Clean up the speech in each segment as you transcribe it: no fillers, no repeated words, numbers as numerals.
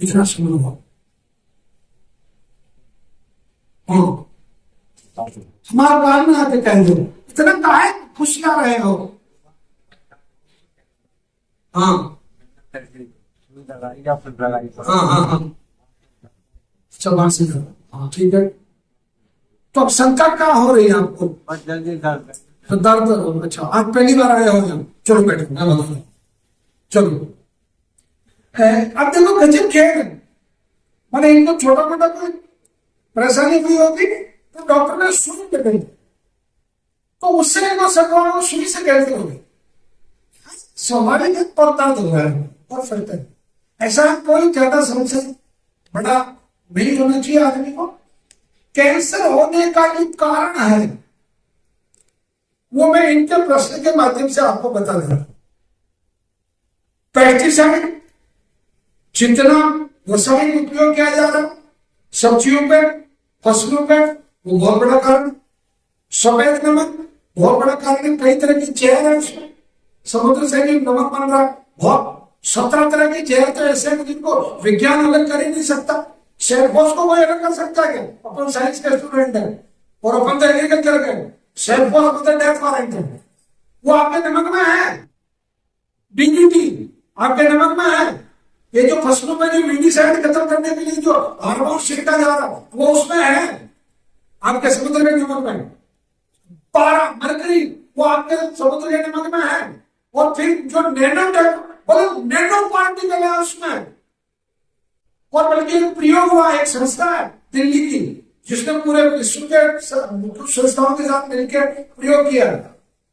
इतना समझ लो। हमारे कान में आके कह दो, इतना काहे खुशियां रहे हो। हाँ हाँ हाँ हाँ, चल से हाँ ठीक है। तो अब शंका क्या हो रही है आपको? तो दर्द, अच्छा आप पहली बार आए हो यहाँ? चलो बैठो, मैं बताता हूँ। चलो अब देखो गजब खेल है। मैंने इनको छोटा मोटा कोई परेशानी हुई होगी तो डॉक्टर ने सुई लगाई, तो उससे इनको सकवा सुई से कैसे होगी? स्वाभाविक है, पर दर्द हो रहा है और फटता है। ऐसा कोई ज्यादा संशय बड़ा नहीं होना चाहिए आदमी को। कैंसर होने का जो कारण है वो मैं इनके प्रश्न के माध्यम से आपको बता दे रहा हूं। पेस्टिसाइड जितना रसायन उपयोग किया जा रहा है सब्जियों पे, फसलों पे, वो बहुत बड़ा कारण। सफेद नमक बहुत बड़ा कारण है। कई तरह की जहर है उसमें, समुद्र से भी नमक बन रहा है। बहुत 17 तरह की जहर तो ऐसे हैं जिनको विज्ञान अलग कर ही नहीं सकता। शेरफोस को कोई अलग कर सकता है क्या? अपन साइंस के स्टूडेंट है और अपन तो एग्रीकल्चर के। शेरफोस मतलब डेथ वारंट है, वो आपके नमक में है। डीडीटी आपके नमक में है। ये जो फसलों में जो वीडीसाइड खत्म करने के लिए जो हार्मोन छिड़का जा रहा है वो उसमें है, आपके समुद्र के नमक में। पारा मरकरी वो आपके समुद्र के नमक में है। और फिर जो नैनो पार्टिकल है उसमें, और बल्कि एक प्रयोग हुआ, एक संस्था है दिल्ली की जिसने पूरे विश्व के संस्थाओं के साथ मिलकर प्रयोग किया।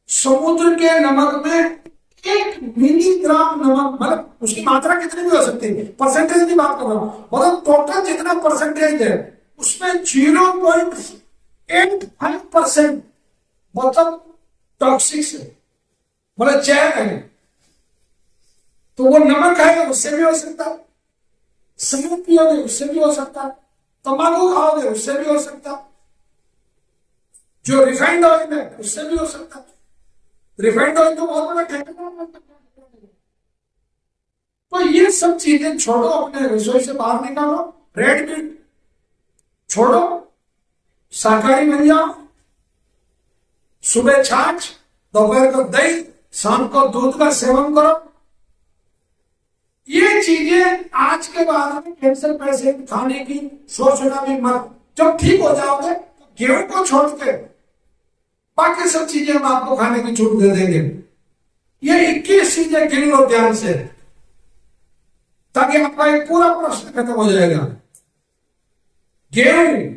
समुद्र के नमक में 1 मिलीग्राम नमक, मतलब उसकी मात्रा कितनी भी हो सकती है, परसेंटेज की बात कर रहा हूं, मतलब टोटल जितना परसेंटेज है उसमें 0.85% मतलब टॉक्सिक है, मतलब जहर है। तो वो नमक है उससे भी हो सकता है, शराब पियोगे उससे भी हो सकता है, तंबाकू खाओगे उससे भी हो सकता है, जो रिफाइंड ऑयल है उससे भी हो सकता है। रिफाइंड ऑयल तो बहुत बड़ा केमिकल है। तो ये सब चीजें छोड़ो, अपने रसोई से बाहर निकालो। रेड मीट छोड़ो, शाकाहारी बन जाओ। सुबह छाछ, दोपहर को दही, शाम को दूध का सेवन करो। ये चीजें आज के बाद में कैंसर पेशेंट खाने की सोचना भी मत। जब ठीक हो जाओगे तो गेहूं को छोड़ के बाकी सब चीजें हम आपको खाने की छूट दे देंगे। ये 21 चीजें गिन लो ध्यान से, ताकि आपका एक पूरा प्रश्न खत्म हो जाएगा। गेहूं,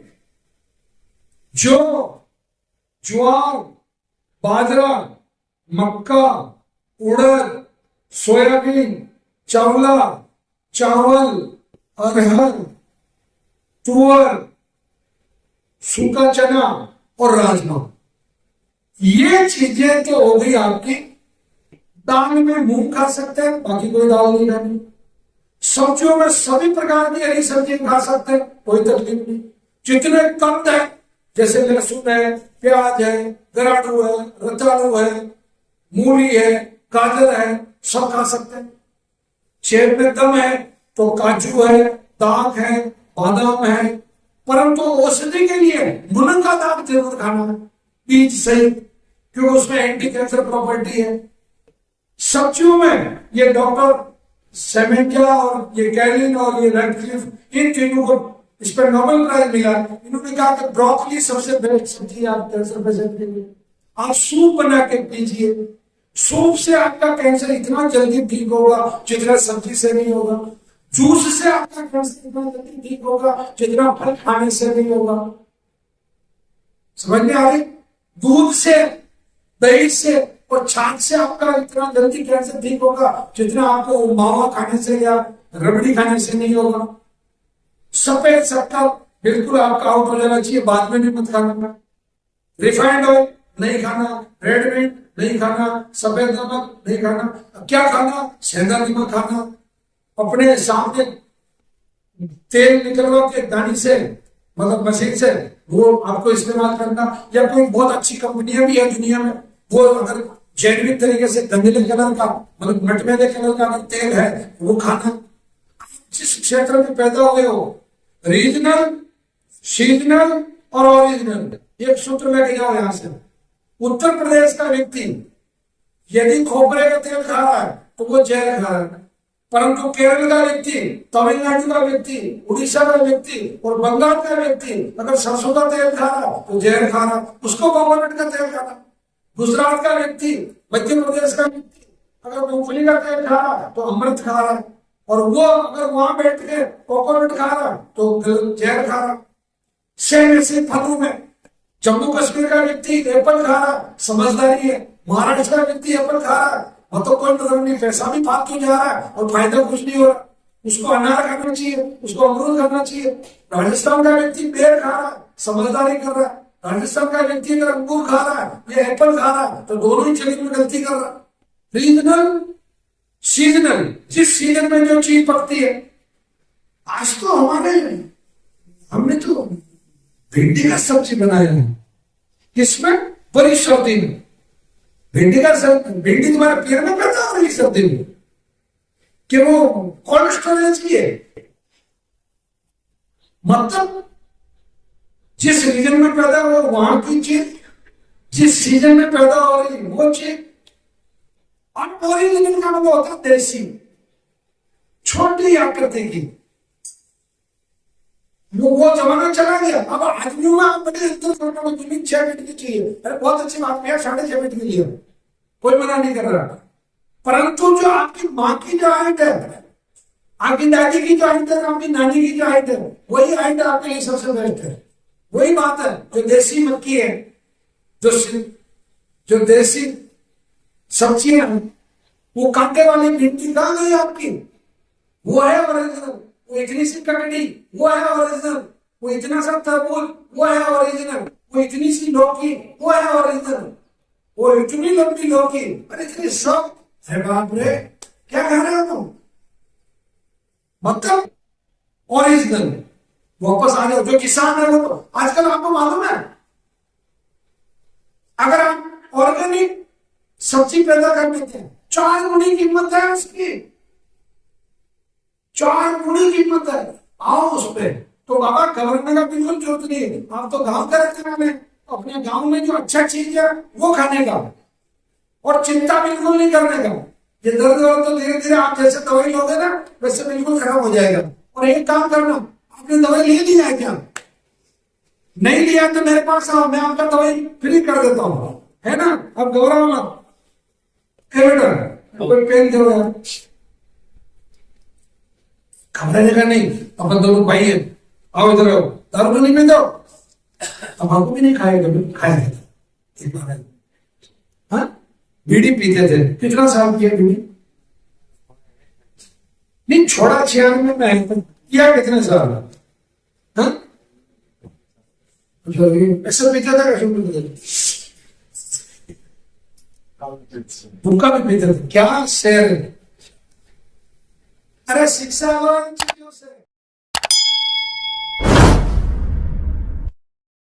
जौ, ज्वार, बाजरा, मक्का, उड़द, सोयाबीन, चावला, चावल, अरहर, तुअर, सूखा चना और राजमा, ये चीजें तो हो गई आपकी। दाल में मूंग खा सकते हैं, बाकी कोई दाल नहीं खानी। सब्जियों में सभी प्रकार की हरी सब्जी खा सकते हैं, कोई तकलीफ नहीं। जितने कंद है, जैसे लहसुन है, प्याज है, गराडू है, रतालू है, मूली है, गाजर है, सब खा सकते हैं। सेब में दम है तो काजू है, दाख है, बादाम है, परंतु औषधि के लिए मुनगा का दाग जरूर खाना है, बीज सहित, क्योंकि उसमें एंटी कैंसर प्रॉपर्टी है। सब्जियों में ये डॉक्टर सेमेंजा और ये कैलिन और ये रेडक्लिफ, इन तीनों को इस पर नोबेल प्राइज मिला। इन्होंने कहा कि ब्रोकली सबसे बेस्ट सब्जी आप कैंसर पेशेंट के लिए। आप सूप बना के पीजिए, सूप से आपका कैंसर इतना जल्दी ठीक होगा जितना सब्जी से नहीं होगा। जूस से आपका कैंसर इतना जल्दी ठीक होगा जितना फल खाने से नहीं होगा। समझ में आ रही? दूध से, दही से और छाछ से आपका इतना जल्दी कैंसर ठीक होगा जितना आपको मावा खाने से या रबड़ी खाने से नहीं होगा। सफेद शक्कर बिल्कुल आपका आउट हो जाना चाहिए, बाद में भी मत खाना। रिफाइंड ऑयल नहीं खाना, रेड मीट नहीं खाना, सफेद नमक नहीं खाना। क्या खाना? सेंधा नमक खाना। अपने सामने तेल निकलवा के दानी से, मतलब मशीन से, वो आपको इस्तेमाल करना। या कोई बहुत अच्छी कंपनियां भी है दुनिया में, वो अगर जेन्युइन तरीके से गंदले कलर का, मतलब मटमैले कलर का अगर तेल है वो खाना। जिस क्षेत्र में पैदा हुए हो, रीजनल, सीजनल और ओरिजिनल, एक सूत्र लेके जाओ यहां से। उत्तर प्रदेश का व्यक्ति यदि खोपरे का तेल खा रहा है तो वो जहर खा रहा है, परंतु केरल का व्यक्ति, तमिलनाडु का व्यक्ति, उड़ीसा का व्यक्ति और बंगाल का व्यक्ति अगर सरसों का तेल खा रहा तो जहर खा रहा, उसको कोकोनट का तेल खाना। गुजरात का व्यक्ति, मध्य प्रदेश का व्यक्ति अगर मूंगफली का तेल खा रहा तो अमृत खा रहा, और वो अगर वहां बैठ के कोकोनट खा रहा तो जहर खा रहा। सेम ऐसे फलों में जम्मू कश्मीर का व्यक्ति एप्पल खा रहा, समझदारी है। महाराष्ट्र का व्यक्ति एप्पल खा रहा, तो कोई मतलब नहीं, पैसा भी फालतू जा रहा है और फायदा कुछ नहीं हो रहा। उसको अनार खाना चाहिए, उसको अमरूद खाना चाहिए। राजस्थान का व्यक्ति बेर खा रहा, समझदारी कर रहा है। राजस्थान का व्यक्ति अगर अंगूर खा रहा है या एप्पल खा रहा है तो दोनों ही जगह में गलती कर रहा। रीजनल, सीजनल, जिस सीजन में जो चीज पकती है। आज तो हमने तो भिंडी का सब्जी बनाया है, किसमें? बड़ी सर्दी में। भिंडी तुम्हारे पेट में पैदा हो रही सर्दी में कि वो कोल्ड स्टोरेज की है। मतलब जिस रीजन में पैदा हो वहां की चीज, जिस सीजन में पैदा हो रही वो चीज। और ओरिजिनल का मतलब होता है देसी, छोटी आकृति की। वो जमाना चला गया। अब आदमियों में आप बड़े 6 फीट की चाहिए, अरे बहुत अच्छी बात है, 6.5 फीट की लिए, कोई मना नहीं कर रहा। परंतु जो आपकी माँ की जो हाइट है, आपकी दादी की जो हाइट है, आपकी नानी की जो हाइट है, वही हाइट आपके लिए सबसे बेस्ट है। वही बात है, जो देसी मक्की है, जो देसी सब्जियां, वो कांटे वाली भिंडी कहाँ गई आपकी? वो है ओरिजिनल। वो इतनी सी ककड़ी, वो है ओरिजिनल। वो इतना सा तरबूज, वो है ओरिजिनल। वो इतनी सी लौकी, वो है ओरिजिनल। वो इतनी लंबी लौकी, अरे इतनी सब है, बाप रे, क्या कह रहे हो तुम? मतलब ओरिजिनल। वापस आ जाओ, जो किसान है वो तो आजकल आपको मालूम है, अगर आप ऑर्गेनिक सब्जी पैदा कर लेते हैं, 4 गुनी कीमत है उसकी, 4 गुनी कीमत है। आओ उस पे तो बाबा घबराने का बिल्कुल जरूरत नहीं है। आप तो गांव का रहते हैं, अपने गांव में जो अच्छा चीज है वो खाने का, और चिंता बिल्कुल नहीं करने का। ये दर्द हो तो धीरे धीरे आप जैसे दवाई लोगे ना वैसे बिल्कुल खराब हो जाएगा। और एक काम करना, आपने दवाई ले लिया है क्या? नहीं लिया तो मेरे पास आओ, मैं आपका दवाई फ्री कर देता हूँ, है ना? अब घबराओ मत। बेटा कोई पेन दो यार, घबराने का नहीं, अपन दोनों भाई है, आओ इधर आओ। दारू नहीं पीते हो? तंबाकू भी नहीं खाएगा, खाया एक बार है। हाँ, बीड़ी पीते थे, कितना साल किया बीड़ी? नहीं छोड़ा 96 में, किया कितने साल? हाँ, ऐसा पीता था, कैसे पीता था? भूखा भी पीता था, क्या शेर। अरे शिक्षा लो इन चीजों से।